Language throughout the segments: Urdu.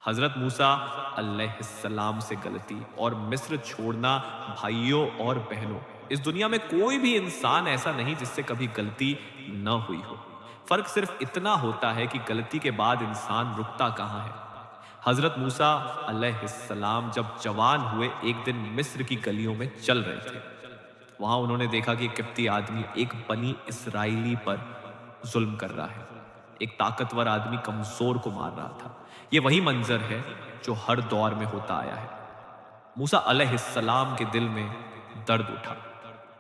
حضرت موسیٰ علیہ السلام سے غلطی اور مصر چھوڑنا، بھائیوں اور بہنوں، اس دنیا میں کوئی بھی انسان ایسا نہیں جس سے کبھی غلطی نہ ہوئی ہو۔ فرق صرف اتنا ہوتا ہے کہ غلطی کے بعد انسان رکتا کہاں ہے۔ حضرت موسیٰ علیہ السلام جب جوان ہوئے ایک دن مصر کی گلیوں میں چل رہے تھے۔ وہاں انہوں نے دیکھا کہ ایک قبطی آدمی ایک بنی اسرائیلی پر ظلم کر رہا ہے۔ ایک طاقتور آدمی کمزور کو مار رہا تھا۔ یہ وہی منظر ہے جو ہر دور میں ہوتا آیا ہے۔ موسیٰ علیہ السلام کے دل میں درد اٹھا۔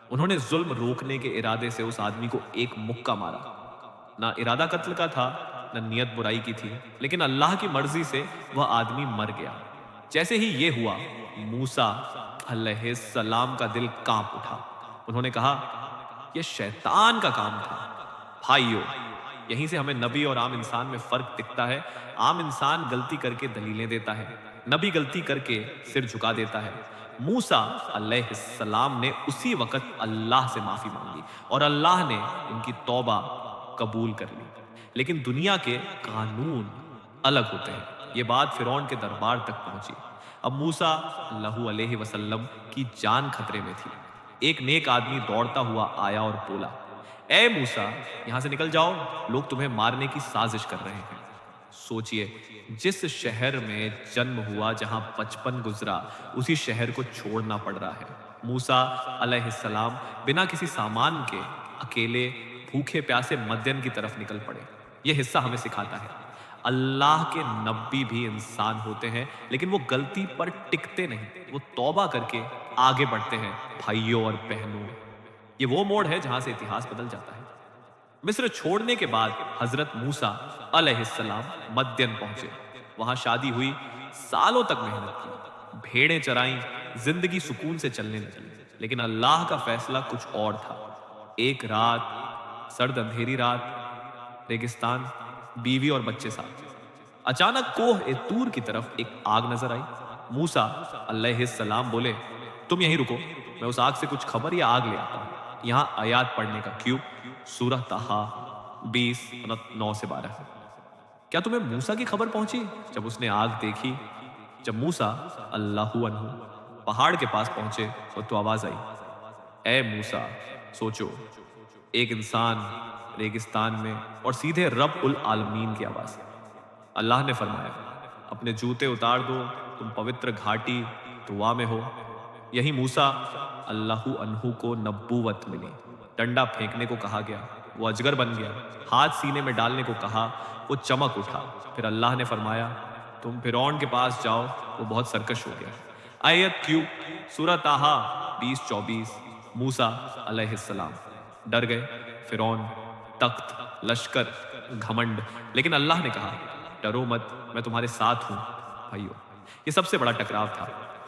انہوں نے ظلم روکنے کے ارادے سے اس آدمی کو ایک مکہ مارا۔ نہ ارادہ قتل کا تھا، نہ نیت برائی کی تھی، لیکن اللہ کی مرضی سے وہ آدمی مر گیا۔ جیسے ہی یہ ہوا، موسیٰ علیہ السلام کا دل کانپ اٹھا۔ انہوں نے کہا، یہ شیطان کا کام تھا۔ بھائیو، یہیں سے ہمیں نبی اور عام انسان میں فرق دکھتا ہے۔ عام انسان غلطی کر کے دلیلیں دیتا ہے، نبی غلطی کر کے سر جھکا دیتا ہے۔ موسیٰ علیہ السلام نے اسی وقت اللہ سے معافی مانگی اور اللہ نے ان کی توبہ قبول کر لی۔ لیکن دنیا کے قانون الگ ہوتے ہیں۔ یہ بات فرعون کے دربار تک پہنچی۔ اب موسیٰ اللہ علیہ وسلم کی جان خطرے میں تھی۔ ایک نیک آدمی دوڑتا ہوا آیا اور بولا، اے موسیٰ، یہاں سے نکل جاؤ، لوگ تمہیں مارنے کی سازش کر رہے ہیں۔ سوچئے، جس شہر میں جنم ہوا، جہاں بچپن گزرا، اسی شہر کو چھوڑنا پڑ رہا ہے۔ موسیٰ علیہ السلام بنا کسی سامان کے اکیلے بھوکے پیاسے مدین کی طرف نکل پڑے۔ یہ حصہ ہمیں سکھاتا ہے، اللہ کے نبی بھی انسان ہوتے ہیں، لیکن وہ غلطی پر ٹکتے نہیں، وہ توبہ کر کے آگے بڑھتے ہیں۔ بھائیوں اور بہنوں، یہ وہ موڑ ہے جہاں سے اتہاس بدل جاتا ہے۔ مصر چھوڑنے کے بعد حضرت موسیٰ علیہ السلام مدین پہنچے۔ وہاں شادی ہوئی، سالوں تک محنت کی، بھیڑیں چرائیں، زندگی سکون سے چلنے لگی۔ لیکن اللہ کا فیصلہ کچھ اور تھا۔ ایک رات، سرد اندھیری رات، ریگستان، بیوی اور بچے ساتھ۔ اچانک کوہ طور کی طرف ایک آگ نظر آئی۔ موسیٰ علیہ السلام بولے، تم یہیں رکو، میں اس آگ سے کچھ خبر یا آگ لے آتا ہوں۔ یہاں آیات پڑھنے کا کیوں؟ سورہ طٰہٰ 20:9-12۔ کیا تمہیں موسیٰ کی خبر پہنچی جب اس نے آگ دیکھی؟ جب موسیٰ اللہ عنہ پہاڑ کے پاس پہنچے تو آواز آئی، اے موسیٰ، سوچو، ایک انسان ریگستان میں اور سیدھے رب العالمین کی آواز۔ اللہ نے فرمایا، اپنے جوتے اتار دو، تم پوتر گھاٹی طوا میں ہو۔ یہی موسیٰ اللہ عنہ کو نبوت ملی۔ ڈنڈا پھینکنے کو کہا گیا، وہ اجگر بن گیا۔ ہاتھ سینے میں ڈالنے کو کہا، وہ چمک اٹھا۔ پھر اللہ نے فرمایا، تم فرعون کے پاس جاؤ، وہ بہت سرکش ہو گیا۔ آیت کیوں؟ سورہ طٰہٰ 20:24۔ موسیٰ علیہ السلام ڈر گئے۔ فرعون، تخت، لشکر، گھمنڈ، لیکن اللہ نے کہا، ڈرو مت، میں تمہارے ساتھ ہوں۔ بھائیو، یہ سب سے بڑا ٹکراؤ تھا،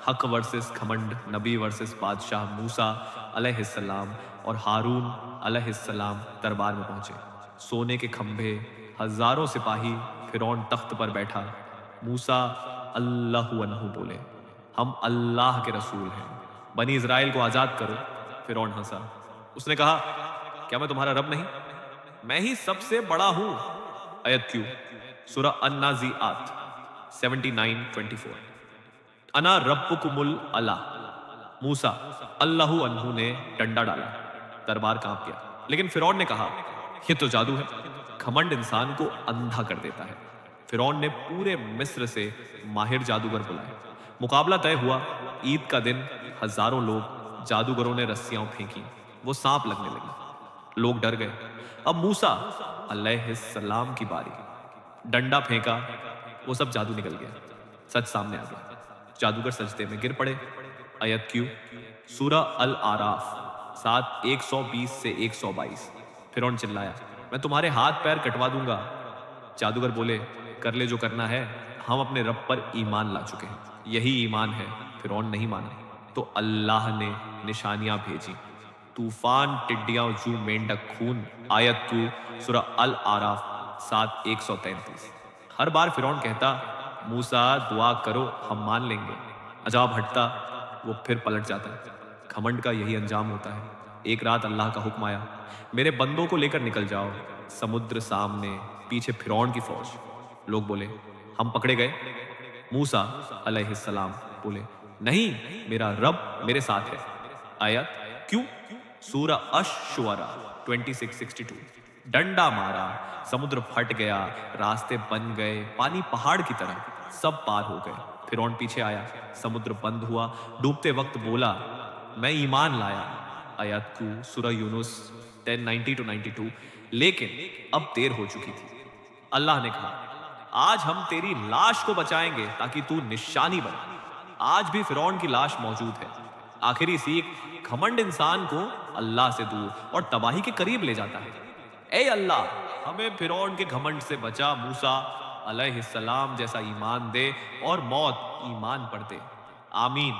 حق ورسس گھمنڈ، نبی ورسس بادشاہ۔ موسیٰ علیہ السلام اور ہارون علیہ السلام دربار میں پہنچے۔ سونے کے کھمبے، ہزاروں سپاہی، فرعون تخت پر بیٹھا۔ موسیٰ اللہ عنہ بولے، ہم اللہ کے رسول ہیں، بنی اسرائیل کو آزاد کرو۔ فرعون ہنسا، اس نے کہا، کیا میں تمہارا رب نہیں؟ میں ہی سب سے بڑا ہوں۔ آیت کیوں؟ سورہ النازعات 79:24۔ انا ربکم الاعلی۔ موسیٰ اللہ عنہ نے ڈنڈا ڈالا، دربار کانپ گیا۔ لیکن فرعون نے کہا، یہ تو جادو ہے۔ گھمنڈ انسان کو اندھا کر دیتا ہے۔ فرعون نے پورے مصر سے ماہر جادوگر بلائے۔ مقابلہ طے ہوا۔ عید کا دن ہزاروں لوگ، جادوگروں نے رسیاں پھینکی، وہ سانپ لگنے لگے، لوگ ڈر گئے۔ اب موسیٰ علیہ السلام کی باری، ڈنڈا پھینکا، وہ سب جادو نکل گیا، سچ سامنے آ گیا۔ جادوگر سجدے میں گر پڑے۔ آیت کیوں؟ سورہ الاعراف 120-122۔ فرعون چلایا، میں تمہارے ہاتھ پیر کٹوا دوں گا۔ جادوگر بولے، کر لے جو کرنا ہے، ہم اپنے رب پر ایمان لا چکے ہیں، یہی ایمان ہے۔ فرعون نہیں مانا تو اللہ نے نشانیاں بھیجی، طوفان، ٹڈیاں، جو مینڈک، خون۔ آیت 2 سورہ الاعراف 133۔ ہر بار فرعون کہتا، موسیٰ دعا کرو، ہم مان لیں گے۔ عذاب ہٹتا، وہ پھر پلٹ جاتا ہے۔ گھمنڈ کا یہی انجام ہوتا ہے۔ ایک رات اللہ کا حکم آیا، میرے بندوں کو لے کر نکل جاؤ۔ سمندر سامنے، پیچھے فرعون کی فوج۔ لوگ بولے، ہم پکڑے گئے۔ موسیٰ علیہ السلام بولے نہیں، میرا رب میرے ساتھ ہے۔ آیت کیوں؟ سورہ الشعراء 2662۔ ڈنڈا مارا، سمندر پھٹ گیا، راستے بن گئے، پانی پہاڑ کی طرح، سب پار ہو گئے۔ فرعون پیچھے آیا، سمندر بند ہوا، ڈوبتے وقت بولا میں ایمان لایا۔ آیات کو سورہ یونس 10:90-92۔ لیکن اب دیر ہو چکی تھی۔ اللہ نے کہا آج ہم تیری لاش کو بچائیں گے تاکہ تو نشانی بنے۔ آج بھی فرعون کی لاش موجود ہے۔ آخری سیکھ، گھمنڈ انسان کو اللہ سے دور اور تباہی کے قریب لے جاتا ہے۔ اے اللہ ہمیں فرعون کے گھمنڈ سے بچا، موسیٰ علیہ السلام جیسا ایمان دے اور موت ایمان پر دے، آمین۔